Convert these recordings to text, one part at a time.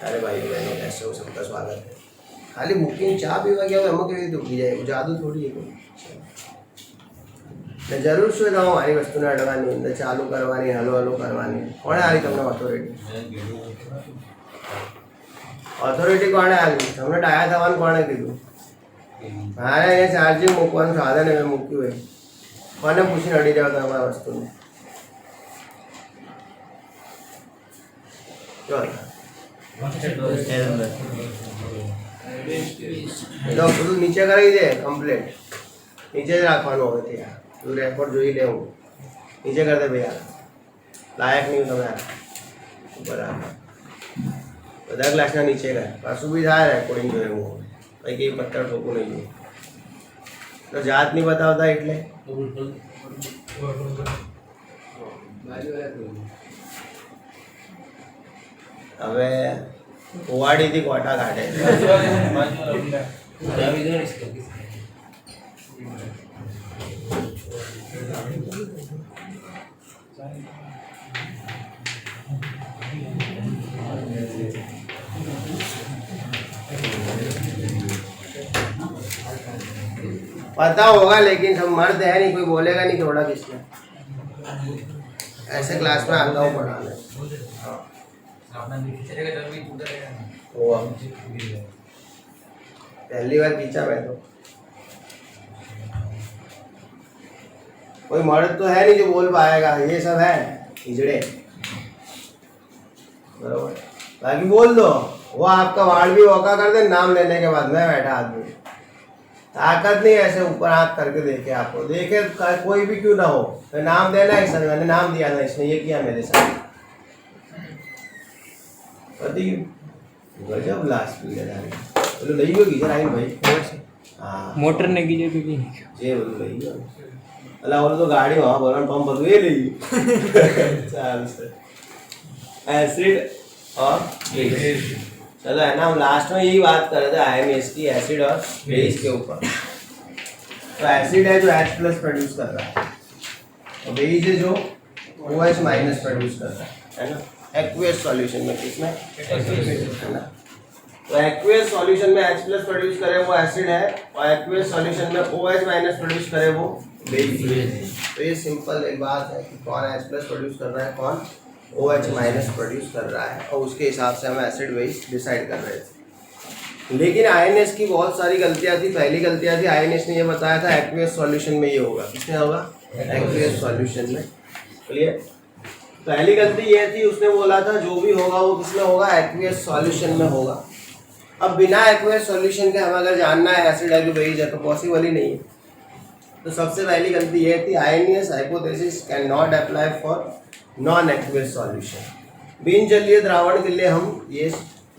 अरे भाई बहनों कैसे हो, सबका स्वागत है। खाली बुकिंग चाह पीवा गया अमुक एવી દુખી જાય, જાદુ થોડી है कोई। ને જરૂર શું તો મારી વસ્તુને અડવાની, અંદર ચાલુ કરવાની, હલો હલો કરવાની। કોણે આલી તમને ઓથોરિટી? ઓથોરિટી કોણે આલી તમને? ડાયા થવાનું કોણે કીધું? મારે અહીંયા ચાર્જિંગ મૂકવાનું સાધન મેં મૂક્યું હોય, કોને પૂછીને અડી જાવ તમારા વસ્તુને? જો બધું નીચે કરાવી દે કમ્પ્લેટ, નીચે જ રાખવાનું હવે ત્યાં તું રેકોર્ડ જોઈ લે। હું નીચે કરી દે ભૈયા, લાયક નહીં તમે બરાબર। બધા ક્લાસના નીચે ગયા પાછું બી થાય રેકોર્ડિંગ જોઈએ હું ભાઈ કંઈ પથ્થર ઠોકું નહીં જોઈએ તો જાત નહીં બતાવતા એટલે હવે ઓવાડીથી કોટા કાઢે। पता होगा लेकिन सब मर्द है नहीं, कोई बोलेगा नहीं थोड़ा किसने। ऐसे क्लास में आता हूँ पढ़ाने। पहली बार खींचा मैं तो, कोई मर्द तो है नहीं जो बोल पाएगा। ये सब है हिजड़े बराबर, बाकी बोल दो। वो आपका वार्ड भी वॉका कर दे नाम लेने के बाद। मैं बैठा आदमी, ताकत नहीं ऐसे ऊपर हाथ करके देखे आपको, देखे कोई भी क्यों ना हो तो नाम देना है सर। मैंने नाम दिया था, इसने ये किया मेरे साथ। पति गजब लास्ट पीरियड आ गया। बोलो लई गयो गीजर आई भाई। हां मोटर ने गीजर भी जे बोलो लई गयो। अला बोलो तो गाड़ी वहां बोलन पंप पर ये लई चल सर एसिड और बेस। चलो है ना, हम लास्ट में यही बात कर रहे थे आयनियस की, एसिड और बेस के ऊपर। तो एसिड है जो H+ प्रोड्यूस कर रहा है और बेस है जो OH- प्रोड्यूस कर रहा है ना। एक्वियस सॉल्यूशन में किसमें है ना, तो एक्वियस सॉल्यूशन में H+ प्रोड्यूस करे वो एसिड है और एक्वियस सॉल्यूशन में OH- प्रोड्यूस करे वो बेस। तो ये सिंपल एक बात है कि कौन H+ प्रोड्यूस कर रहा है, कौन OH- प्रोड्यूस कर रहा है, और उसके हिसाब से हम एसिड बेस डिसाइड कर रहे थे। लेकिन आयनियस की बहुत सारी गलतियां थी। पहली गलतियां थी, आयनियस ने ये बताया था एक्वियस सॉल्यूशन में ये होगा। किसमें होगा? एक्वियस सॉल्यूशन में। क्लियर? पहली गलती ये थी, उसने बोला था जो भी होगा वो किसमें होगा? एक्वियस सॉल्यूशन में होगा। अब बिना एक्वियस सॉल्यूशन के हमें अगर जानना है एसिड है कि बेस है तो पॉसिबल ही नहीं है। तो सबसे पहली गलती ये थी, Arrhenius hypothesis can not apply for non aqueous solution. बिन जलीय द्रावण के लिए हम ये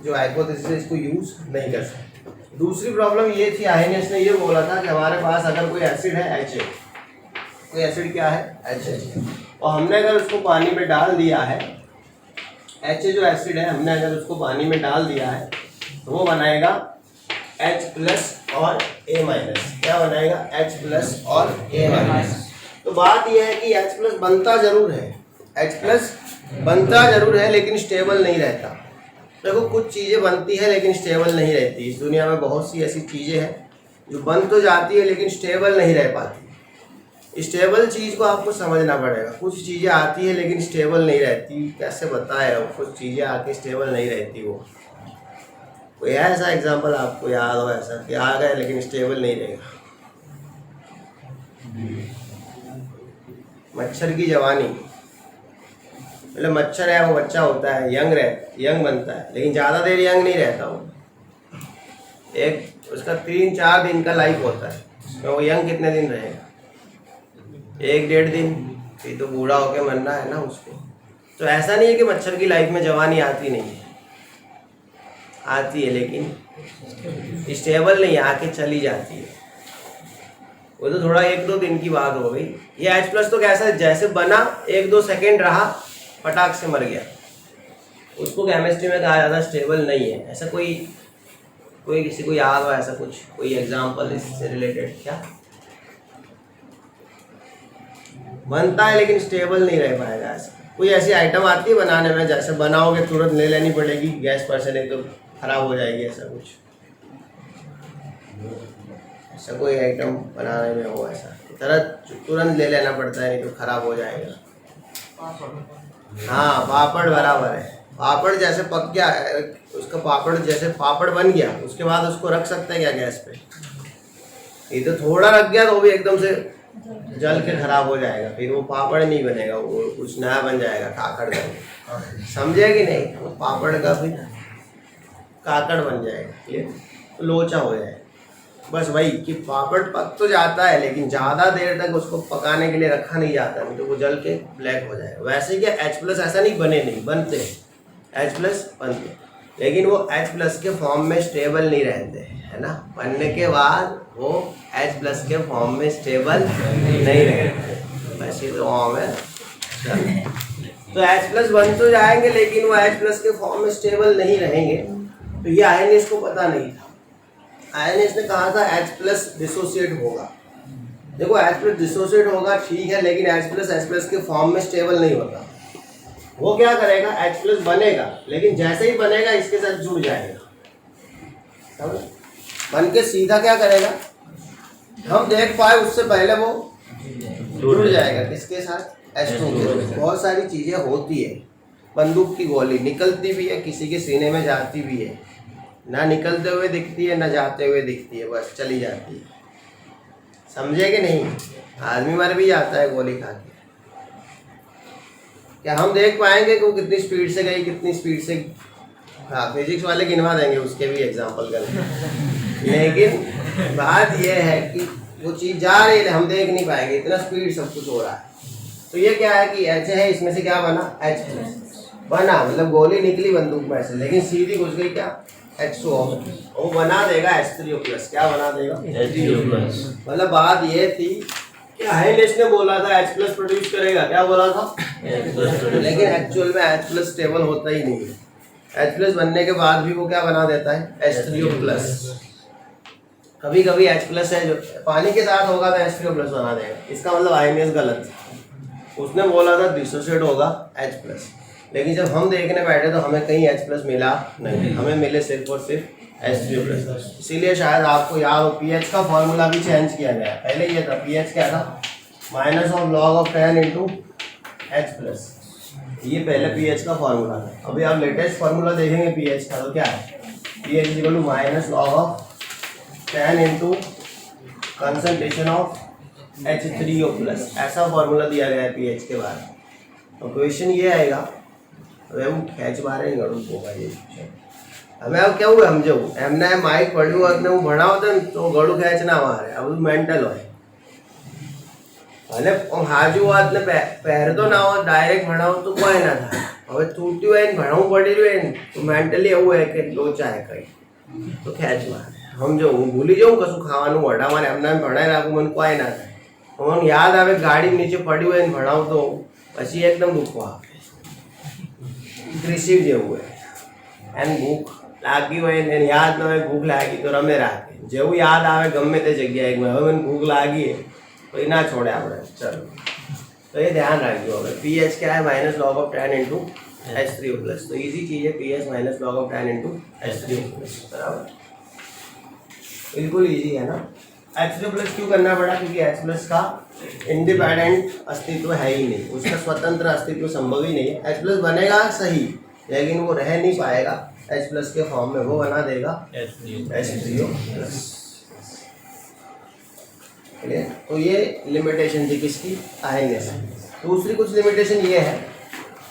जो हाइपोथेसिस है इसको यूज नहीं कर सकते। दूसरी प्रॉब्लम ये थी, आयनियस ने ये बोला था कि हमारे पास अगर कोई एसिड है HA, कोई एसिड क्या है HA, और हमने अगर उसको पानी में डाल दिया है, HA जो एसिड है हमने अगर उसको पानी में डाल दिया है तो वो बनाएगा H+ और A-। क्या बनाएगा? H+ और A-। तो बात यह है कि H+ बनता जरूर है, H+ बनता जरूर है लेकिन स्टेबल नहीं रहता। देखो कुछ चीज़ें बनती है लेकिन स्टेबल नहीं रहती। इस दुनिया में बहुत सी ऐसी चीज़ें हैं जो बन तो जाती है लेकिन स्टेबल नहीं रह पाती। स्टेबल चीज़ को आपको समझना पड़ेगा। कुछ चीज़ें आती है लेकिन स्टेबल नहीं रहती। कैसे बताए? कुछ चीज़ें आके स्टेबल नहीं रहती। वो कोई ऐसा एग्जाम्पल आपको याद हो ऐसा कि आ गए लेकिन स्टेबल नहीं रहेगा? मच्छर की जवानी, मतलब मच्छर है वो बच्चा होता है, यंग बनता है लेकिन ज़्यादा देर यंग नहीं रहता। वो एक उसका 3-4 दिन का लाइफ होता है। तो वो यंग कितने दिन रहेगा? 1-1.5 दिन। फिर तो बूढ़ा होके मरना है ना उसको। तो ऐसा नहीं है कि मच्छर की लाइफ में जवानी आती नहीं है, आती है लेकिन स्टेबल नहीं, आके चली जाती है। वो तो थोड़ा 1-2 दिन की बात हो गई। ये H+ तो कैसा जैसे बना 1-2 सेकेंड रहा, फटाक से मर गया। उसको केमिस्ट्री में कहा जाता है स्टेबल नहीं है। ऐसा कोई किसी को याद हो ऐसा कुछ, कोई एग्जांपल इससे रिलेटेड? क्या बनता है लेकिन स्टेबल नहीं रह पाएगा ऐसा? कोई ऐसी आइटम आती है बनाने में जैसे बनाओगे तुरंत ले लेनी पड़ेगी गैस पर से, नहीं तो खराब हो जाएगी, ऐसा कुछ? ऐसा कोई आइटम बनाने में हो ऐसा तुरंत ले लेना पड़ता है, नहीं तो खराब हो जाएगा? हाँ, पापड़ बराबर है। पापड़ जैसे पक गया, उसका पापड़ जैसे पापड़ बन गया, उसके बाद उसको रख सकते हैं क्या गैस पे? ये तो थोड़ा रख गया तो वो भी एकदम से जल के खराब हो जाएगा, फिर वो पापड़ नहीं बनेगा, वो कुछ नया बन जाएगा, काकड़ का। समझे कि नहीं? वो पापड़ का फिर काकड़ बन जाएगा, ये तो लोचा हो जाएगा। बस वही कि पापड़ पक तो जाता है, लेकिन ज़्यादा देर तक उसको पकाने के लिए रखा नहीं जाता, नहीं तो वो जल के ब्लैक हो जाएगा। वैसे क्या H+ ऐसा नहीं बनते हैं, H+ बनते, लेकिन वो H+ के फॉर्म में स्टेबल नहीं रहते, है ना? बनने के बाद वो H+ के फॉर्म में स्टेबल नहीं रहते, वैसे तो फॉर्म है। तो H+ बन तो जाएंगे, लेकिन वो H+ के फॉर्म में स्टेबल नहीं रहेंगे। तो ये आयनिस को पता नहीं था। आयनिस ने कहा था H+ डिसोसिएट होगा। देखो H+ डिसोसिएट होगा ठीक है, लेकिन H+ के फॉर्म में स्टेबल नहीं होता। वो क्या करेगा, H+ बनेगा, लेकिन जैसे ही बनेगा इसके साथ जुड़ जाएगा, समझ? बन के सीधा क्या करेगा, हम देख पाए उससे पहले वो जुड़ जाएगा किसके साथ, H2 के। बहुत सारी चीज़ें होती है, बंदूक की गोली निकलती भी है, किसी के सीने में जाती भी है, ना निकलते हुए दिखती है ना जाते हुए दिखती है, बस चली जाती है। समझे कि नहीं? आदमी मर भी जाता है गोली खा के। क्या हम देख पाएंगे कि वो कितनी स्पीड से गई, कितनी स्पीड से? हाँ, फिजिक्स वाले गिनवा देंगे, उसके भी एग्जाम्पल करेंगे, लेकिन बात यह है कि वो चीज़ जा रही है, हम देख नहीं पाएंगे, इतना स्पीड सब कुछ हो रहा है। तो ये क्या है कि H है, इसमें से क्या बना, H+ बना, मतलब गोली निकली बंदूक में से, लेकिन सीधी घुस गई क्या, H2O। वो बना देगा H3O+। क्या बना देगा, H3O+। मतलब बात ये थी कि आयनिस ने बोला था H+ प्रोड्यूस करेगा, क्या बोला था, लेकिन एक्चुअल में H+ स्टेबल होता ही नहीं है। H+ बनने के बाद भी वो क्या बना देता है, H3O+। कभी कभी H+ है जो पानी के साथ होगा तो H3O+ बना देगा। इसका मतलब आयनिस गलत, उसने बोला था डिसोसिएट होगा H+, लेकिन जब हम देखने बैठे तो हमें कहीं H+ मिला नहीं, हमें मिले सिर्फ और सिर्फ H3O+। इसीलिए शायद आपको याद हो pH का फॉर्मूला भी चेंज किया गया। पहले ये था pH क्या था, -log(10) × H+। ये पहले pH का फॉर्मूला था। अभी आप लेटेस्ट फॉर्मूला देखेंगे pH का, तो क्या है, pH = -log(10) × concentration of H3O+। ऐसा फॉर्मूला दिया गया है pH के बाद। तो क्वेश्चन ये आएगा, હવે હું ખેંચ મારે ગળું પોગાઈ છે। હવે આવું કેવું સમજવું, એમને માઇક પડ્યું હોત ને હું ભણાવતો ને તો ગળું ખેંચ ના મારે, આ બધું મેન્ટલ હોય। ભલે હાજુ હોત ને પહેરતો ના હોત, ડાયરેક્ટ ભણાવો તો કોઈ ના થાય। હવે તૂટ્યું હોય ને ભણવું પડી રહ્યું હોય ને તો મેન્ટલી એવું હોય કે લોચા હે કંઈ, તો ખેંચ મારે। સમજો હું ભૂલી જાઉં કશું ખાવાનું મોઢા મારે, એમને ભણાવી રાખું, મને કોઈ ના થાય। મને યાદ આવે ગાડી નીચે પડ્યું હોય ને ભણાવતો પછી એકદમ દુખો આવે। ક્રિશિવ જેવું હોય, એને ભૂખ લાગી હોય ને એને યાદ ન હોય ભૂખ લાગી તો રમે રાખે, જેવું યાદ આવે ગમે તે જગ્યાએ હવે મને ભૂખ લાગી તો એ ના છોડે આપણે। ચલો, तो ये ध्यान रखिए। હવે pH क्या है, -log(10) × H3O+। तो इजी चीज़ है pH -log(10) × H3O+, बराबर, बिल्कुल इजी है ना। H3O+ क्यों करना पड़ा, क्योंकि H+ का इंडिपेंडेंट अस्तित्व है ही नहीं, उसका स्वतंत्र अस्तित्व संभव ही नहीं है। H+ बनेगा सही, लेकिन वो रह नहीं पाएगा H+ के फॉर्म में, वो बना देगा H3O+। तो ये लिमिटेशन थी किसकी, आयनिस। दूसरी कुछ लिमिटेशन ये है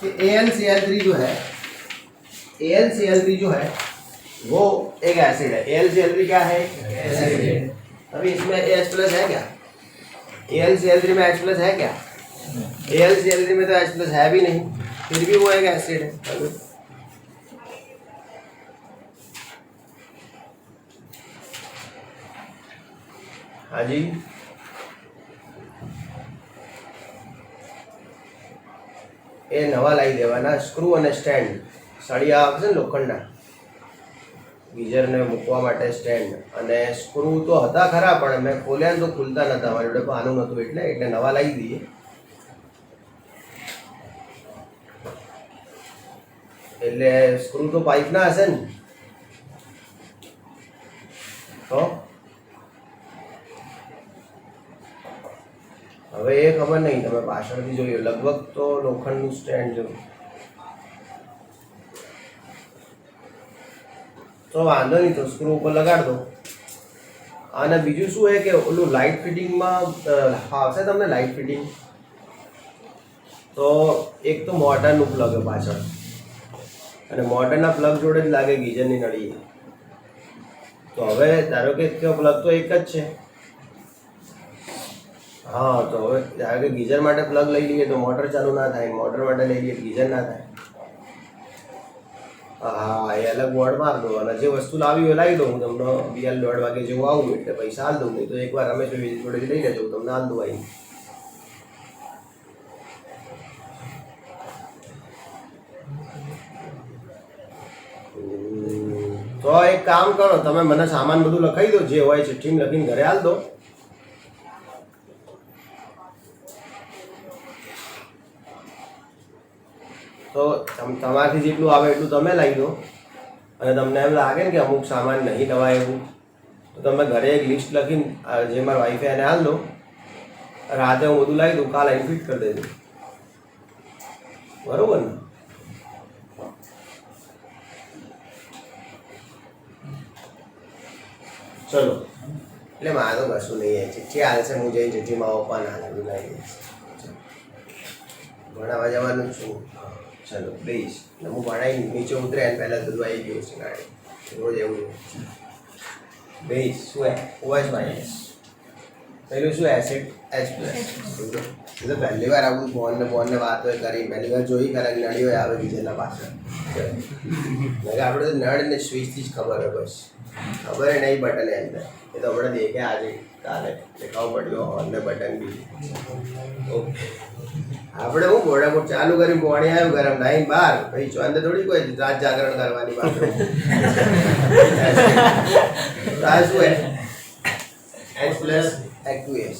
कि AlCl3 जो है वो एक एसिड है। AlCl3 क्या है, एसिड है। अभी इसमें H+ है क्या, AlCl3 में H+ है क्या, AlCl3 में तो H+ है भी नहीं, फिर भी वो एक एसिड है। हाँ जी, એ નવા લાવી દેવાના સ્ક્રૂ અને સ્ટેન્ડ, સળિયા આવશે ને લોખંડના ગીઝરને મૂકવા માટે સ્ટેન્ડ, અને સ્ક્રૂ તો હતા ખરા પણ મેં ખોલ્યા તો ખુલતા નહોતા, મારી જોડે પાનું નહોતું એટલે નવા લાવી દઈએ। એટલે સ્ક્રૂ તો પાઇપના હશે ને? તો હવે એ ખબર નહીં, તમે પાછળથી જોયું, લગભગ તો લોખંડનું સ્ટેન્ડ જોયું. તો વાંધો નહીં, તો સ્ક્રૂ ઉપર લગાડ દો. અને બીજું શું છે કે ઓલું લાઇટ ફિટિંગમાં આવશે તમને લાઇટ ફિટિંગ, તો એક તો મોટરનું પ્લગ પાછળ, અને મોટરના પ્લગ જોડે જ લાગે ગીઝરની નળી. તો હવે ધારો કે પ્લગ તો એક જ છે. હા, તો હવે ધારો કે ગીઝર માટે પ્લગ લઈ લઈએ તો મોટર ચાલુ ના થાય, મોટર માટે લઈ લઈએ ગીઝર ના થાય. હા, એ અલગ બોર્ડ માર દો, અને જે વસ્તુ લાવી હોય લાવી દો. હું તમને 1:30 વાગે જેવું આવું એટલે પૈસા હાલ દઉં, નહીં તો એકવાર રમેશ જોડેથી લઈ લેજો, તમને હાલ દઉં આવી. તો એક કામ કરો, તમે મને સામાન બધું લખાઈ દો, જે હોય ચિઠ્ઠી લખીને ઘરે હાલ દો. તો તમારાથી જેટલું આવે એટલું તમે લાવી દો. અને તમને એમ લાગે ને કે અમુક સામાન નહીં દવાય એવું, તો તમે ઘરે એક લિસ્ટ લખીને જે મારા વાઈફે એને હાલ દો. રાતે હું બધું લાવી દઉં, કાલ આવીને ફિટ કરી દેજો. બરોબર ને? ચલો, એટલે મારે તો કશું નહીં, ચિઠ્ઠી હાલશે, હું જઈને ચિઠ્ઠીમાં પપ્પાને હાલ લાવી દઈશ. ભણાવવા જવાનું જ છું. ચલો પ્લીઝ, હું ભણાવી નીચે ઉતરે એને પહેલાં બધું આવી ગયું છે ગાડી, રોજ એવું બેઝ. શું ઓએચ માઇનસ, પેલું શું એસિડ H+. એ તો પહેલી વાર આવું બોનને વાતો કરી, પહેલી વાર જોઈ કરે નળી હોય આવે બીજાના પાછળ. આપણે તો નળ ને સ્વિચથી જ ખબર હોય, બસ ખબર નહીં બટન અંદર. એ તો આપણે દેખે આજે કાલે દેખાવું પડ્યો હોર્નને બટન બી. ઓકે, આપણે હું ઘોડામોટ ચાલુ કરી, પોણી આવ્યું ગરમ નાઈને બહાર, ભાઈ ચોંદે થોડી કોઈ રાત જાગરણ કરવાની વાત. શું H+ एक्वियस,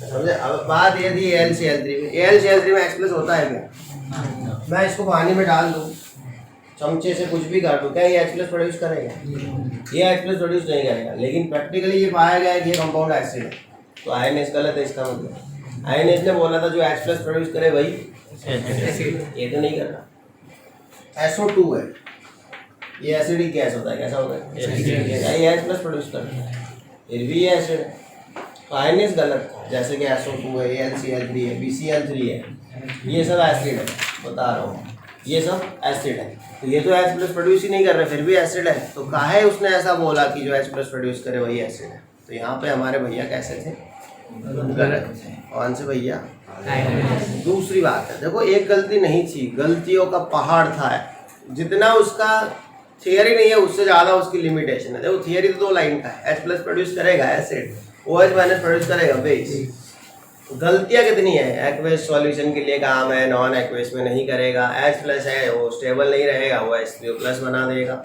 समझे? अब बात ये थी AlCl3 में, AlCl3 में H+ होता है क्या? मैं इसको पानी में डाल दूँ, चमचे से कुछ भी काटूँ, क्या ये H+ प्रोड्यूस करेगा? ये H+ प्रोड्यूस नहीं करेगा, लेकिन प्रैक्टिकली ये पाया गया है कि ये कंपाउंड एसिड है. तो INS गलत है इसका मतलब. INS ने बोला था जो H+ प्रोड्यूस करे वही ये तो नहीं कर रहा. SO2 है, ये एसिडिक गैस होता है, कैसा होता है? ये H+ प्रोड्यूस करता है, फिर भी ये एसिड है. तो आयनिस गलत था, जैसे कि SO2 है, AlCl3 है, BCl3 है, ये सब एसिड है, बता रहा हूँ, ये सब एसिड है. तो ये तो H+ प्रोड्यूस ही नहीं कर रहे, फिर भी एसिड है. तो काहे उसने ऐसा बोला कि जो H+ प्रोड्यूस करे वही एसिड है? तो यहाँ पे हमारे भैया कैसे थे? गलत थे. कौन से भैया? दूसरी बात है, देखो एक गलती नहीं थी, गलतियों का पहाड़ था. जितना उसका थियरी नहीं है उससे ज़्यादा उसकी लिमिटेशन है. देखो थियरी तो 2 लाइन का है, H+ प्रोड्यूस करेगा एसिड, OH- प्रोड्यूस करेगा बेस. गलतियाँ कितनी है? एक्वेस सॉल्यूशन के लिए काम है, नॉन एक्वेस में नहीं करेगा. H+ है वो स्टेबल नहीं रहेगा, वो H3+ बना देगा.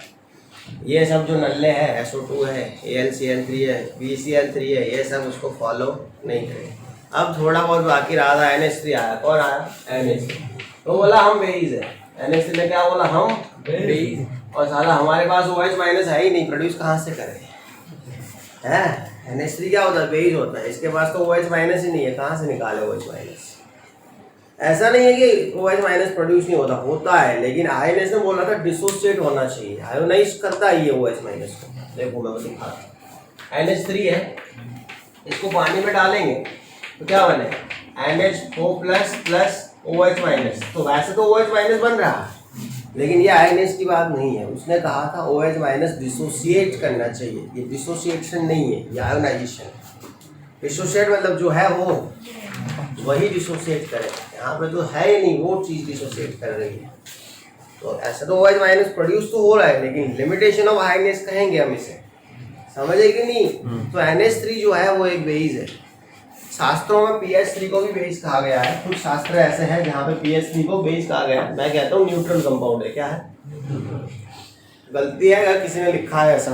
ये सब जो नल्ले हैं, SO2 है, AlCl3 है, BCl3 है, ये सब उसको फॉलो नहीं करेगा. अब थोड़ा बहुत बाकी रहा था, NH3 आया. कौन आया? NH3. तो बोला हम बेस है. NH3 ने क्या बोला? हम बेस. और साला हमारे पास OH- है ही नहीं, प्रोड्यूस कहाँ से करें? है NH3 क्या होता है? बेस होता है. इसके पास तो OH- ही नहीं है, कहाँ से निकाले OH-? ऐसा नहीं है कि OH- प्रोड्यूस नहीं होता, होता है, लेकिन आयनिस ने बोला था डिसोसिएट होना चाहिए. आयोनाइज करता है ये OH- को. देखो मैं दिखाता हूँ. NH3 है, इसको पानी में डालेंगे तो क्या बने? NH4+ OH-. तो वैसे तो OH- बन रहा है, लेकिन ये आयनिस की बात नहीं है. उसने कहा था OH- डिसोसिएट करना चाहिए. ये डिसोसिएशन नहीं है, ये आयोनाइजेशन. डिसोसिएट मतलब जो है वो वही डिसोसिएट करे. यहाँ पे तो है ही नहीं, वो चीज़ डिसोसिएट कर रही है. तो ऐसा तो OH- प्रोड्यूस तो हो रहा है, लेकिन लिमिटेशन ऑफ आयनिस कहेंगे हम इसे, समझे कि नहीं? तो NH3 जो है वो एक बेस है. शास्त्रों में PH3 को भी बेस कहा गया है. कुछ शास्त्र ऐसे हैं जहाँ पे PH3 को बेस कहा गया है. मैं कहता हूँ न्यूट्रल कंपाउंड है. क्या है? गलती है अगर किसी ने लिखा है ऐसा,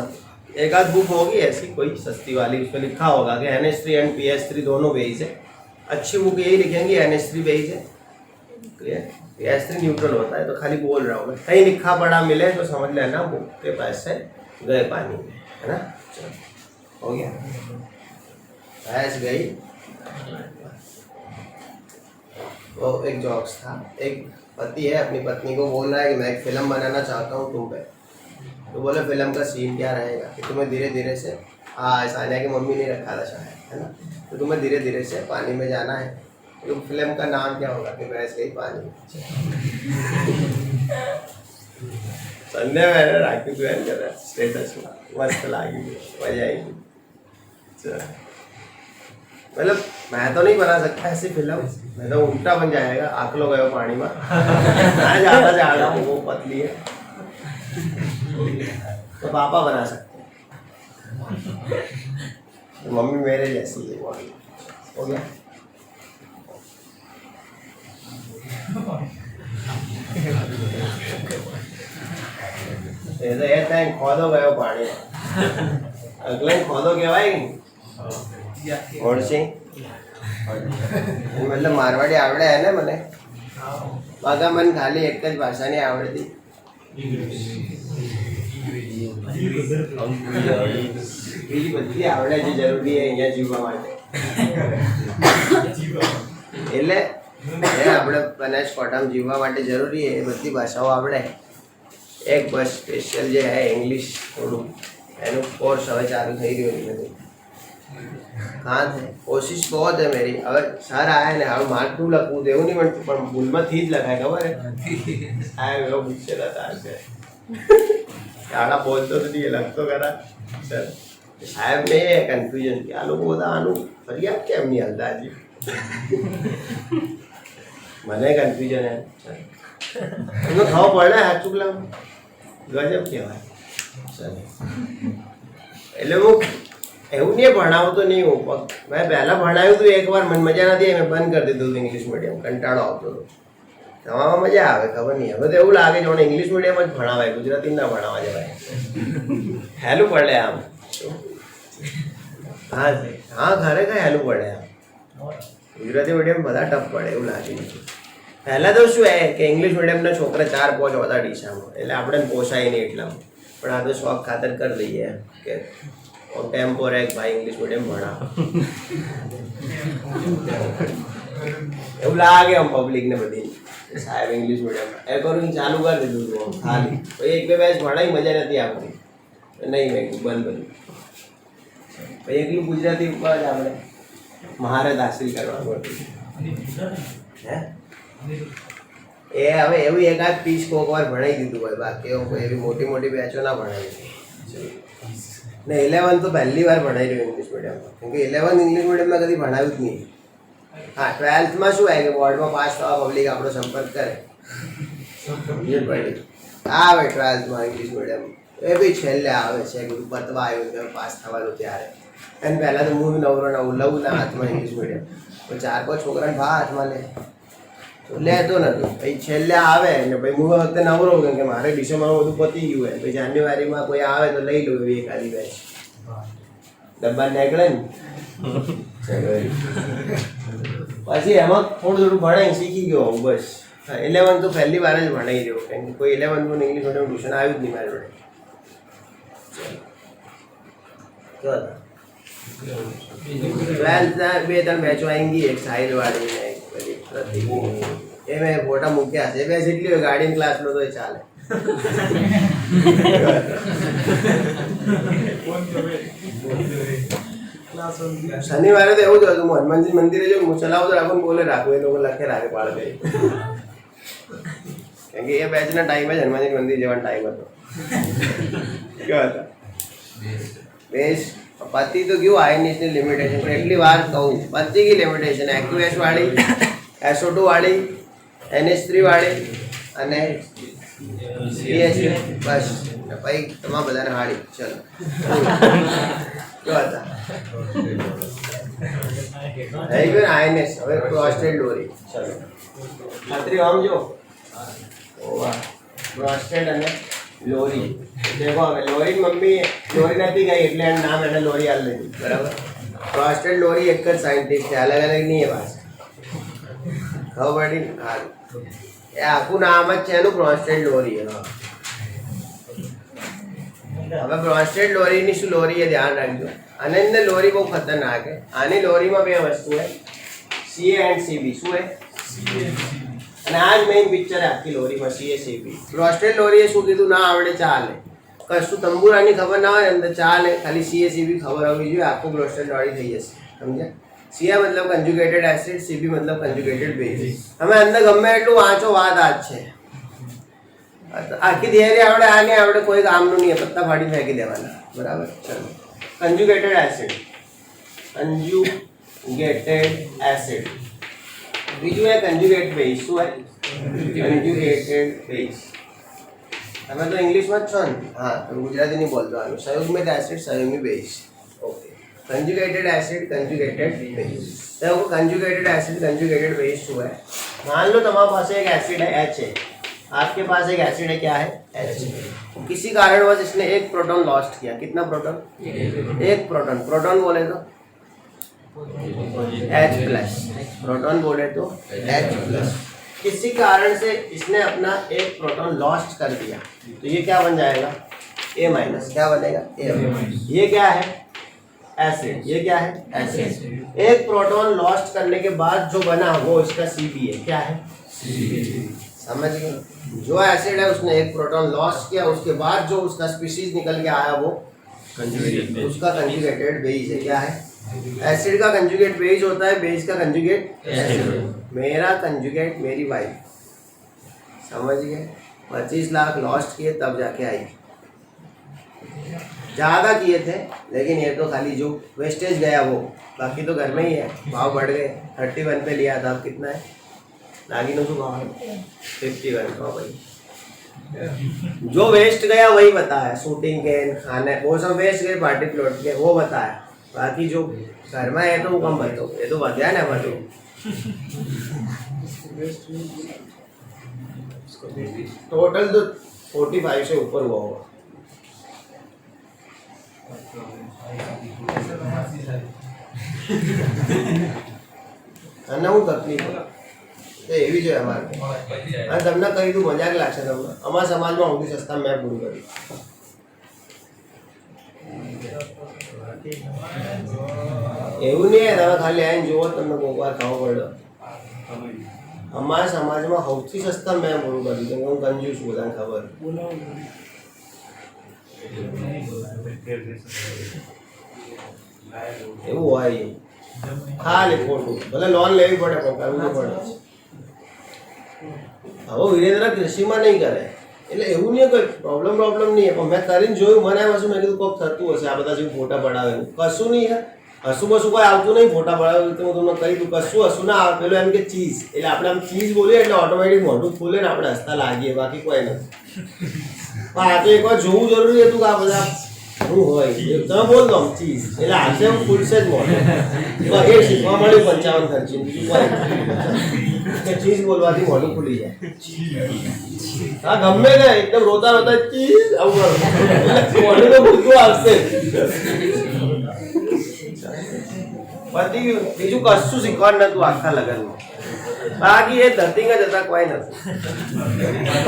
एक आध बुक होगी ऐसी कोई सस्ती वाली, उस पर लिखा होगा कि NH3 एंड PH3 दोनों बेस है. अच्छी बुक यही लिखेंगे NH3 बेस है. क्लियर? S3 न्यूट्रल होता है, तो खाली बोल रहा हूँ मैं। कहीं लिखा पड़ा मिले तो समझ लेना बुक के पास से गए पानी में, है ना। चलो हो गया, भैंस गई। वो एक जॉक्स था, एक पति है अपनी पत्नी को बोल रहा है कि मैं एक फिल्म बनाना चाहता हूँ तुम पे। तो बोले फिल्म का सीन क्या रहेगा कि तुम्हें धीरे धीरे से, हाँ सानिया की मम्मी ने रखा था शायद, है ना। तो तुम्हें धीरे धीरे से पानी में जाना है। तो फिल्म का नाम क्या होगा कि भैंस गई पानी में। संडे मैंने राखी पहन कर रहा स्टेटस में, मस्त लागी, मजा आएगी। मतलब मैं तो नहीं बना सकता ऐसी फिल्म, मैं तो उल्टा बन जाएगा, आँख लो गए पानी में। मैं ज़्यादा जा रहा हूँ, वो पतली है तो पापा बना सकते हैं, तो मम्मी मेरे जैसी है। हो गया। खोदो गयो पानी, अगले खोदो कहवाय ઓળશી मतलब मारवाड़ी आवड़े है ने मने बागा मन खाली एक ज भाषा नहीं आवड़ती બીજી બધી આવડે છે જરૂરી છે અહીંયા જીવવા માટે એટલે આપણે બનાસકાંઠામાં જીવવા માટે જરૂરી છે એ બધી ભાષાઓ આવડે એક બસ સ્પેશિયલ જે है इंग्लिश થોડું એનું કોર્સ હવે ચાલુ થઈ રહ્યો છે બધું हाँ थे कोशिश बहुत है मेरी अगर सर आया ने हम मार्क टू लखूँ तो नहीं बनती पर भूल में थी ज लखाय खबर है आया वो पूछे था से आड़ा बोलते तो नहीं लगतो करा सर साहब ने कन्फ्यूजन किया लोग बोला आनु फरियाद केम नहीं हलता जी मने कन्फ्यूजन है तुमने खाओ पड़ रहा है चुकला गजब कहेवाय सर એટલે હું એવું નહીં ભણાવતો નહીં હું મેં પહેલાં ભણાવ્યું હતું એકવાર મને મજા નથી આવી મેં બંધ કરી દીધું હતું ઇંગ્લિશ મીડિયમ કંટાળો આવતો હતો તમામાં મજા આવે ખબર નહીં હવે તો એવું લાગે છે ઇંગ્લિશ મીડિયમ જ ભણાવાય ગુજરાતી ના ભણાવવા જવાય હેલું પડે આમ हाँ हाँ खरेखर હેલું પડે આમ ગુજરાતી મીડિયમ બધા ટફ પડે એવું લાગે છે પહેલાં તો શું હે કે ઇંગ્લિશ મીડિયમના છોકરા 4-5 હતા ડીસામાં એટલે આપણે પોસાય નહીં એટલામાં પણ આ તો શોખ ખાતર કરી દઈએ કે और टेम्पो है भाई इंग्लिश मीडियम भणा એવું લાગે આમ પબ્લિક ને બધી સાહેબ ઇંગ્લિશ મીડિયમ એ કરું ચાલુ કરી દીધું હતું ખાલી પછી એક બે બેચ ભણાઈ મજા નથી આવતી નહીં મેં બંધ કર્યું પછી એકલું ગુજરાતી ઉપર જ આપણે મહારત હાસિલ કરવાનું હતું હે એ હવે એવું એકાદ પીસ કોક વાર ભણાઈ દીધું હોય બાકી એવી મોટી મોટી બેચો ના ભણાવી ने 11 तो पहली बार पढ़ाई रही इंग्लिश मीडियम में क्योंकि 11 इंग्लिश मीडियम में कभी भणाव्યું જ નહીં हाँ 12th में શું है कि बोर्ड में पास थवा पब्लिक આપણો સંપર્ક કરે ये पढ़ी આવે 12th में इंग्लिश मीडियम એ બી છેલ્લે આવે છે કે પતવા આવ્યું કે પાસ થવાનું ત્યારે અને પહેલા તો હું નવરો ના લઉં ના હાથમાં इंग्लिश मीडियम તો 4-5 છોકરાને ભા હાથમાં લે તો લેતો નથી પછી છેલ્લે આવે ને પછી હું વખતે નવરો કેમ કે મારે ડિસેમ્બરમાં બધું પતી ગયું હોય પછી જાન્યુઆરીમાં કોઈ આવે તો લઈ લઉં એવી એકાદી બેચ ડબ્બા નીકળે ને પછી એમાં થોડું થોડું ભણાઈ શીખી ગયો હું બસ 11 તો પહેલી વાર જ ભણાઈ રહ્યો કેમ કે કોઈ 11 ઇંગ્લિશ મીડિયમ ટ્યુશન આવ્યું જ નહીં મારી જોડે ट्वेल्थ બે ત્રણ બેચો આવેંગી એક સાહિલ વાળી ને એક બધી પ્રતિક એ મેં ફોટા મૂક્યા છે બે જેટલી હોય ગાર્ડિયન ક્લાસ લો તો ચાલે શનિવારે તો એવું જ હતું હનુમાનજી મંદિરે જો હું ચલાવું તો રાખું બોલે રાખું એ લોકો લખે રાખે પાડ કરી કેમ કે એ બેચના ટાઈમ જ હનુમાનજી મંદિર જવાનો ટાઈમ હતો કેવા હતા बेस पति तो क्यों आयनिस ने लिमिटेशन पर એટલી વાર કહું પતિ की लिमिटेशन एक्यूएस वाली SO2 वाली NH3 वाली અને CS બસ ભાઈ તમામ બધાને હાડી ચલો કેવા હતા હે કે આયનિસ હવે પ્રોસ્ટેટ લોરી ચલો ખાતરી આમ જો ઓવા પ્રોસ્ટેટ અને लोरी देखो हमें लोरी मम्मी लोरी नहीं गई એટલે નામ એને લોરી આલ દીધું બરાબર પ્રોસ્ટેટ લોરી એક જ સાયન્ટિસ્ટ છે અલગ અલગ નહીં है बस खबर पड़ी हाँ એ આખું નામ જ છે એનું પ્રોસ્ટેટ લોરી. હવે પ્રોસ્ટેટ લોરીની શું લોરી એ ધ્યાન રાખજો. અને અંદર લોરી બહુ ખતરનાક છે. આની લોરીમાં બે વસ્તુ છે, CA એન્ડ CB. શું છે? અને આ જ મેઇન પિક્ચર આખી લોરીમાં, CA CB. પ્રોસ્ટેટ લોરી એ શું કીધું? ના આવડે ચાલે, કશું તંબુરાની ખબર ના હોય અંદર ચાલે, ખાલી CA CB ખબર હોવી જોઈએ, આખું પ્રોસ્ટેટ લોરી થઈ જશે. સમજ્યા? CA મતલબ કન્જુગેટેડ એસિડ, CB મતલબ કન્જુગેટેડ બેઝ. અમે અંદર ગમે એટલું વાંચો, વાત આ જ છે. આખી થિયરી આવડે, આ નહીં આવડે, કોઈ કામનું નહીં, પત્તા ફાડી ફેંકી દેવાના. બરાબર? ચલો. કન્જુગેટેડ એસિડ, કન્જુગેટેડ એસિડ. બીજું એ કન્જુગેટ બેઝ. શું હોય? કન્જુગેટેડ બેઝ. તમે તો ઇંગ્લિશમાં જ છો ને? હા, તમે ગુજરાતી નહીં બોલતો. આનું સંયુગ્મિત એસિડ, સંયુગ્મિત base. Okay. Conjugated acid, conjugated base. देखो कंजुगेटेड एसिड, कंजुगेटेड बेस जो है, मान लो तुम्हारे पास एक एसिड है H है, आपके पास एक एसिड है, क्या है? H. किसी कारणवश इसने एक प्रोटॉन लॉस्ट किया. कितना प्रोटॉन? एक प्रोटॉन. प्रोटॉन बोले तो H प्लस, प्रोटॉन बोले तो H प्लस. किसी कारण से इसने अपना एक प्रोटॉन लॉस्ट कर दिया, तो ये क्या बन जाएगा? A minus. क्या बनेगा? A minus. ये क्या है? एसिड. ये क्या है? एसिड. एक प्रोटॉन लॉस्ट करने के बाद जो बना वो इसका CB है. क्या है? समझ गए? जो एसिड है उसने एक प्रोटॉन लॉस्ट किया, उसके बाद जो उसका स्पीशीज निकल के आया वो उसका कंजुगेटेड बेस है. क्या है? एसिड का कंजुगेट बेस होता है, बेस का कंजुगेट एसिड. मेरा कंजुगेट मेरी वाइफ. समझ गए? 25 लाख लॉस्ट किए तब जाके आई. ज़्यादा किए थे, लेकिन ये तो खाली जो वेस्टेज गया वो, बाकी तो घर में ही है. भाव बढ़ गए. 31 पे लिया था, अब कितना है? लागी नो भाव 51 का भाई. जो वेस्ट गया वही बताया, शूटिंग के, खाने, वो सब वेस्ट गए, पार्टी प्लॉट के, वो बताया. बाकी जो घर में है तो वो कम बताओ. ये तो बताया ना बताओ. टोटल तो 45 से ऊपर हुआ होगा. અને હું તકલીફ તો એવી જોઈએ અમારે. અને તમને કહી દઉં, મજાક લાગશે તમને, અમારા સમાજમાં સૌથી સસ્તા મેં પૂરું કર્યું. એવું નહીં, તમે ખાલી આવીને જુઓ, તમને કોઈક વાર ખાવું પડે. અમારા સમાજમાં સૌથી સસ્તા મેં પૂરું કર્યું, કેમ કે હું કંજૂસ છું, બધાને ખબર. એવું હોય ખાલી ખોટું, ભલે લોન લેવી પડે પણ કરવું પડે. હવે વિરેન્દ્ર કૃષિમાં નહીં કરે એટલે એવું નહીં, કોઈ પ્રોબ્લેમ નહીં. પણ મેં કરીને જોયું, મને એમ હશું, મેં કીધું કોઈક થતું હશે, આ બધા જેવું ફોટા પડાવે કશું નહીં. હસું બસું કોઈ આવતું નહીં. ફોટા પડાવે તો હું તમને કહી દઉં, કશું હસું ના આવે. પેલું એમ કે ચીઝ, એટલે આપણે આમ ચીઝ બોલીએ એટલે ઓટોમેટિક મોઢું ખુલે ને આપણે હસતા લાગીએ, બાકી કોઈ નથી. પણ આ તો એકવાર જોવું જરૂરી હતું કે આ બધા શું હોય. તમે બોલ દો ચીઝ એટલે આજે હું ખુલશે જ મોઢું. એ શીખવા મળ્યું 55 ખર્ચી. બીજું કોઈ ચીઝ બોલવાથી મોઢું ખુલી જાય. હા, ગમે ને એકદમ રોતા રોતા ચીઝ આવું મોઢું તો ભૂલતું આવશે. પતી ગયું. બીજું કશું શીખવાનું નતું આખા લગ્નમાં. બાકી એ ધરતીંગ જ હતા, કોઈ નથી.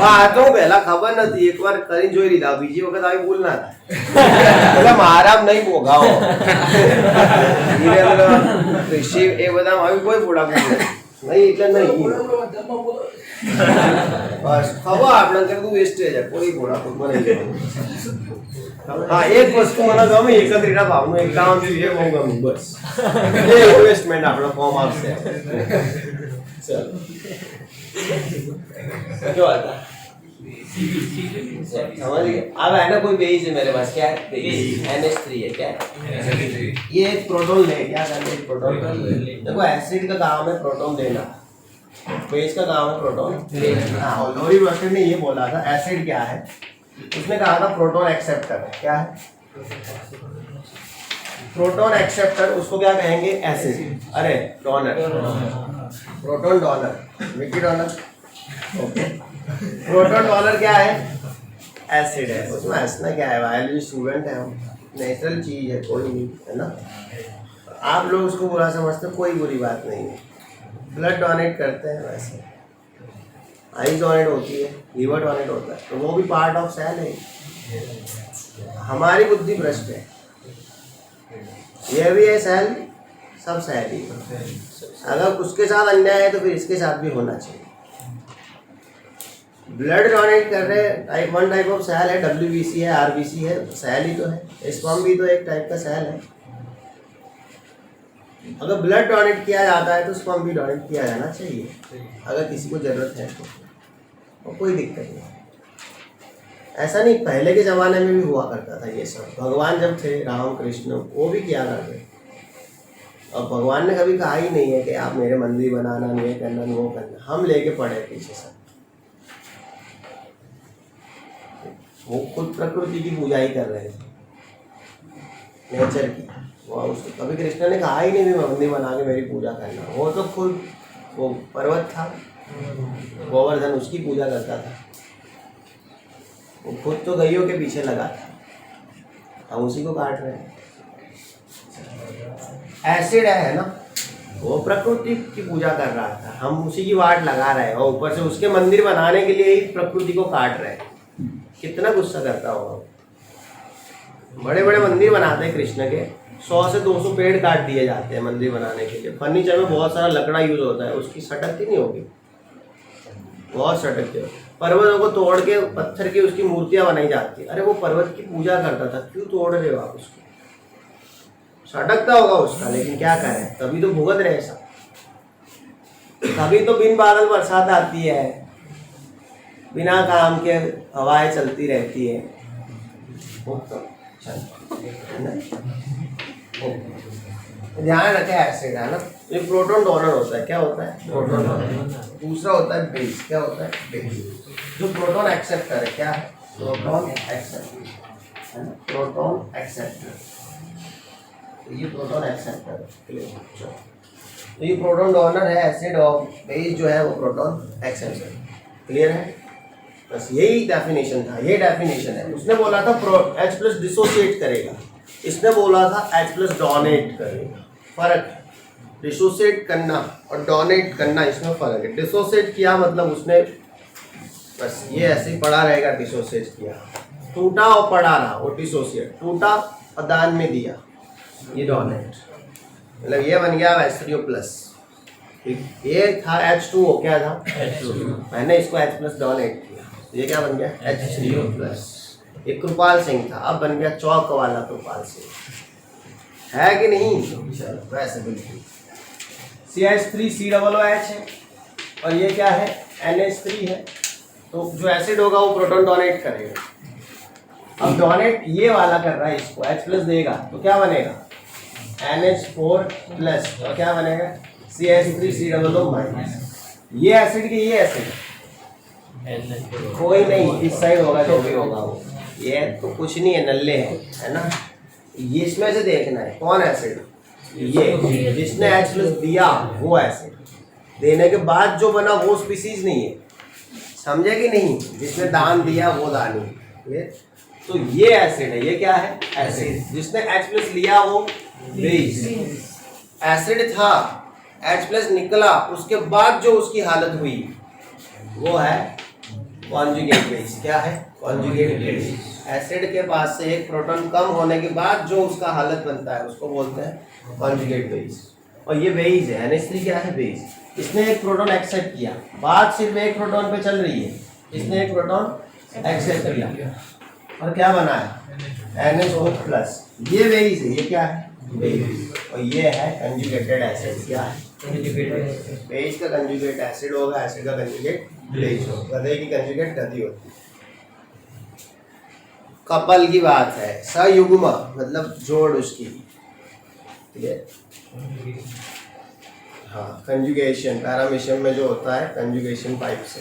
આ તો પહેલા ખબર નથી, એકવાર કરીને જોઈ લીધા, બીજી વખત આવી ભૂલ ના થાય. એટલે મારા નહીં ભોગાવો. ઋષિ એ બધા આવી કોઈ ફોડા નહીં, એટલે નહીં. બસ ખબર આપણે કેટલું વેસ્ટેજ છે, કોઈ ફોડા મને. હા, એક વસ્તુ મને ગમે, એકત્રીના ભાવનું 51 એ બહુ ગમે. બસ એ ઇન્વેસ્ટમેન્ટ આપણો ફોર્મ આવશે. चलो क्या आता समझ गए? अब है ना कोई बेस है मेरे पास, क्या है? NH3 है. क्या है? ये एक प्रोटॉन ले, क्या करना है? प्रोटॉन देखो, एसिड का काम है प्रोटॉन देना, बेस का काम है प्रोटॉन देना. हाँ, लोरी रोस्टेड ने ये बोला था एसिड क्या है, उसने कहा था प्रोटॉन एक्सेप्टर. क्या है? Proton acceptor. उसको क्या कहेंगे? एसिड. अरे donor, proton donor, Vicky donor. Okay, proton donor क्या है? एसिड है. उसमें हंसना क्या है, बायोलॉजी स्टूडेंट है हम, नेचुरल चीज़ है, कोई नहीं है ना. आप लोग उसको बुरा समझते, कोई बुरी बात नहीं है. ब्लड डोनेट करते हैं वैसे, आइज डोनेट होती है, लीवर डोनेट होता है, तो वो भी पार्ट ऑफ सेल है। हमारी बुद्धि भ्रष्ट है, ये भी है सेल, सब सेल ही। अगर उसके साथ अन्याय है तो फिर इसके साथ भी होना चाहिए। ब्लड डोनेट कर रहे टाइप 1 टाइप ऑफ सेल है, WBC है, RBC है, सेल ही तो है। स्पर्म भी तो एक टाइप का सेल है। अगर ब्लड डोनेट किया जाता है तो स्पर्म भी डोनेट किया जाना चाहिए, अगर किसी को ज़रूरत है तो, और कोई दिक्कत नहीं। ऐसा नहीं, पहले के ज़माने में भी हुआ करता था ये सब। भगवान जब थे राम कृष्ण, वो भी किया करते। और भगवान ने कभी कहा ही नहीं है कि आप मेरे मंदिर बनाना, ये करना, वो करना। हम लेके पड़े पीछे सब। वो खुद प्रकृति की पूजा ही कर रहे थे, नेचर की। वो उसको कभी कृष्ण ने कहा ही नहीं भी मंदिर बना के मेरी पूजा करना। वो तो खुद वो पर्वत था, गोवर्धन, उसकी पूजा करता था। वो खुद तो गैयों के पीछे लगा था, हम उसी को काट रहे हैं। एसिड है ना, वो प्रकृति की पूजा कर रहा था, हम उसी की वाट लगा रहे हैं, और ऊपर से उसके मंदिर बनाने के लिए ही प्रकृति को काट रहे हैं। कितना गुस्सा करता होगा। बड़े बड़े मंदिर बनाते हैं कृष्ण के, 100 से 200 पेड़ काट दिए जाते हैं मंदिर बनाने के लिए। फर्नीचर में बहुत सारा लकड़ा यूज होता है, उसकी सटकती नहीं होगी, बहुत सटकते हो। पर्वतों को तोड़ के पत्थर की उसकी मूर्तियां बनाई जाती है। अरे वो पर्वत की पूजा करता था, क्यों तोड़ रहे हो आप उसको? सटकता होगा उसका, लेकिन क्या करें, तभी तो भुगत रहे सब। तभी तो बिन बादल बरसात आती है, बिना काम के हवाएं चलती रहती है। ध्यान रखें, एसिड है ना, ये प्रोटॉन डोनर होता है। क्या होता है? Proton donor. दूसरा होता है बेस। क्या होता है? बेस। जो प्रोटॉन एक्सेप्टर है, क्या है? प्रोटॉन एक्सेप्टर है ना, प्रोटॉन एक्सेप्टर। ये प्रोटॉन एक्सेप्टर, तो ये प्रोटॉन डोनर है एसिड, और बेस जो है वो प्रोटॉन एक्सेप्टर। क्लियर है? बस यही डेफिनेशन था, ये डेफिनेशन है। उसने बोला था H+ डिसोसिएट करेगा, इसने बोला था H+ डोनेट करेगा। फर्क, डिसोसिएट करना और डोनेट करना, इसमें फर्क है। डिसोसिएट किया मतलब उसने बस ये ऐसे ही पड़ा रहेगा, डिसोसिएट किया, टूटा और पड़ा रहा, वो डिसोसिएट। टूटा और दान में दिया, ये डोनेट। मतलब ये बन गया H3O+। ये था H2O, क्या था? H2O। मैंने इसको H+ डोनेट किया, ये क्या बन गया? H3O+। ये कृपाल सिंह था, अब बन गया चौक वाला कृपाल सिंह। है कि नहीं? चलो वैसे बिल्कुल। CH3COOH है, और ये क्या है? NH3 है। तो जो एसिड होगा वो प्रोटॉन डोनेट करेगा। अब डोनेट ये वाला कर रहा है, इसको H+ देगा तो क्या बनेगा? NH4+, और क्या बनेगा? CH3COO-। ये एसिड की ये एसिड कोई नहीं, इस साइड होगा जो भी होगा वो, ये तो कुछ नहीं है, नल्ले है ना। ये इसमें से देखना है कौन एसिड, ये जिसने H+ दिया वो एसिड, देने के बाद जो बना वो स्पीसीज नहीं है, समझे कि नहीं? जिसने दान दिया वो दानी। ये तो ये एसिड है, ये क्या है? एसिड। जिसने H+ लिया वो बेस। एसिड था, H+ निकला, उसके बाद जो उसकी हालत हुई वो है कॉन्जुगेट बेस। क्या है? Conjugate base. एसिड के पास से एक प्रोटॉन कम होने के बाद जो उसका हालत बनता है उसको बोलते हैं कॉन्जुगेट बेस। और ये बेस है, NH3 क्या है? बेस। इसने एक प्रोटॉन एक्सेप्ट किया, बात सिर्फ एक प्रोटॉन पे चल रही है, इसने एक प्रोटॉन एक्सेप्ट किया और क्या बना है? NH4+। ये बेस है, ये क्या है? बेस। और ये है कंजुगेटेड एसिड। क्या है? बेस का कंजुगेट एसिड होगा, एसिड का कंजुगेट बेस होगा। गधे की कंजुगेट गधी होती है। कपल की बात है, सयुग्म मतलब जोड़ उसकी, ठीक है? हाँ, कंजुगेशन पैरामीशियम में जो होता है कंजुगेशन पाइप से।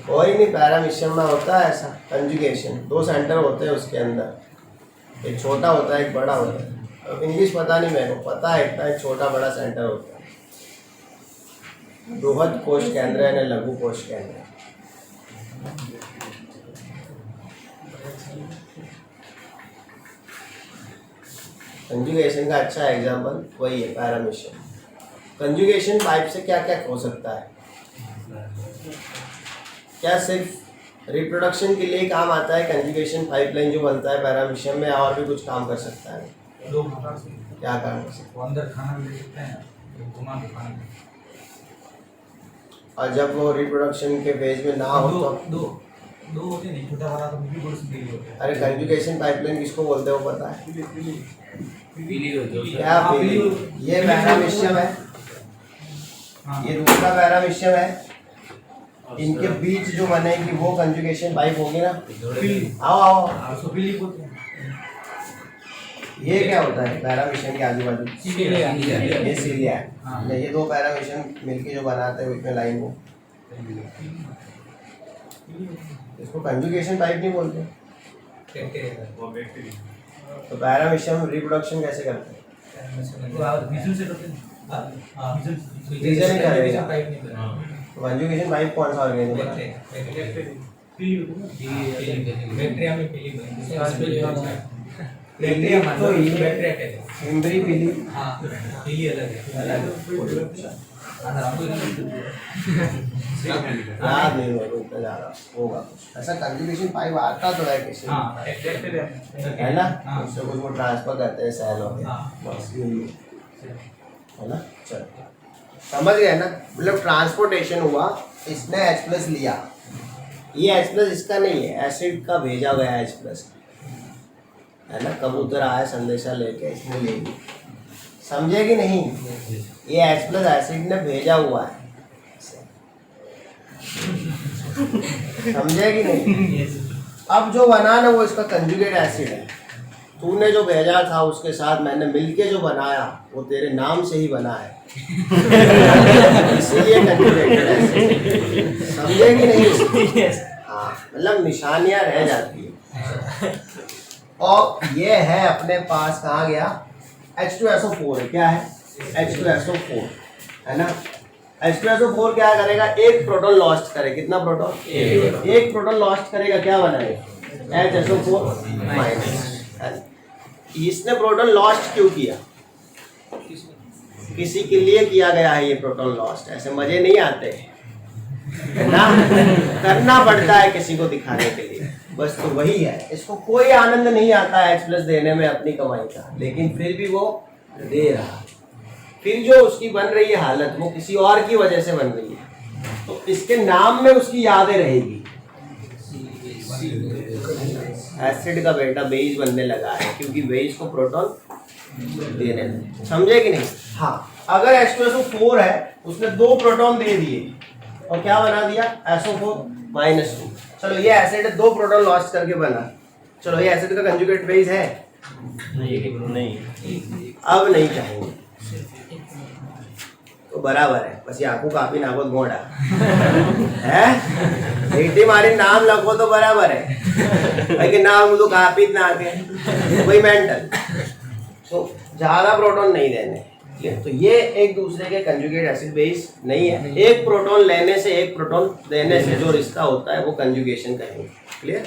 कोई नहीं, पैरामीशियम में होता है ऐसा कंजुगेशन। 2 सेंटर होते हैं उसके अंदर, एक छोटा होता है एक बड़ा होता है। अब इंग्लिश पता नहीं, मेरे को पता है इतना, एक छोटा बड़ा सेंटर होता है। बृहद कोश केंद्र है, लघु कोश केंद्र। कंजुगेशन का अच्छा एग्जाम्पल वही है, पैरामीशियम। कंजुगेशन पाइप से क्या क्या हो सकता है? क्या सिर्फ रिप्रोडक्शन के लिए काम आता है कंजुगेशन पाइपलाइन जो बनता है पैरामीशियम में, और भी कुछ काम कर सकता है? क्या काम कर सकता है? अंदर खाना भी ले सकते हैं, घुमा के खाना। और जब वो रिप्रोडक्शन के फेज में ना हो तो दो होते नहीं, छोटा वाला तो भी बहुत से होते हैं। अरे कंजुगेशन पाइपलाइन किसको बोलते हो पता है? क्या हाँ, पीली? ये पैरामीशियम है, हाँ। ये दूसरा पैरामीशियम है, इनके बीच जो बनेगी वो कंजुगेशन पाइप होगी ना। आओ आओ, ये क्या होता है पैरामीशियम के आजू बाजू? ये सीलिया है। हाँ। ये दो पैरामीशियम मिलके जो बनाते हैं उसमें लाइन को, इसको कंजुगेशन पाइप नहीं बोलते। तो पैरामीशियम रिप्रोडक्शन कैसे करते हैं? रीजन नहीं करेगा। तो कंजुगेशन पाइप कौन सा ऑर्गेनिज्म है? इम्ब्री पीली याद नहीं होगा जा रहा होगा कुछ ऐसा। कंजुगेशन पाइप आता तो है किसी है ना, उससे कुछ वो ट्रांसफर करते हैं सेल हो गया बस यही है ना। चलो समझ गए ना, मतलब ट्रांसपोर्टेशन हुआ, इसने H+ लिया, ये H+ इसका नहीं है, एसिड का भेजा गया H+ है ना। कबूतर आया संदेशा लेके, इसने ले ली, समझे कि नहीं? ये H+ एसिड ने भेजा हुआ है, समझे कि नहीं? अब जो बना ना वो इसका कंजुगेट एसिड है, तूने जो भेजा था उसके साथ मैंने मिलके जो बनाया वो तेरे नाम से ही बना है, इसलिए कंजुगेटेड एसिड, समझे कि नहीं? हाँ, मतलब निशानियां रह जाती है। और ये है अपने पास कहाँ गया? H2SO4 है, क्या है? H2SO4 है ना। H2SO4 क्या करेगा? एक प्रोटॉन लॉस्ट करे, कितना प्रोटॉन? एक प्रोटॉन लॉस्ट करेगा, क्या बनाएगा? HSO4-। इसने प्रोटॉन लॉस्ट क्यों किया? किसी के लिए किया गया है ये प्रोटॉन लॉस्ट, ऐसे मजे नहीं आते है ना, करना पड़ता है किसी को दिखाने के लिए, बस तो वही है। इसको कोई आनंद नहीं आता है H+ देने में अपनी कमाई का, लेकिन फिर भी वो दे रहा। फिर जो उसकी बन रही है हालत वो किसी और की वजह से बन रही है, तो इसके नाम में उसकी यादें रहेगी। एसिड का बेटा बेस बनने लगा है क्योंकि बेस को प्रोटॉन देने लगे, समझे कि नहीं? हाँ, अगर H2SO4 है, उसने 2 प्रोटॉन दे दिए और क्या बना दिया? SO4-2। चलो ये एसिड 2 प्रोटॉन लॉस्ट करके बना, चलो ये एसिड का कंजुगेट बेस है? नहीं, अब नहीं चाहेंगे तो बराबर है, बस आंखों काफी नागो गोड़ा है, नीति मारी नाम लगो तो बराबर है, लेकिन नाम तो काफी ना के वही मेंटल, तो ज्यादा प्रोटॉन नहीं देने। तो ये एक दूसरे के कंजुगेट एसिड बेस नहीं है, एक प्रोटॉन लेने से एक प्रोटॉन देने से जो रिश्ता होता है वो कंजुगेशन कहेंगे। क्लियर?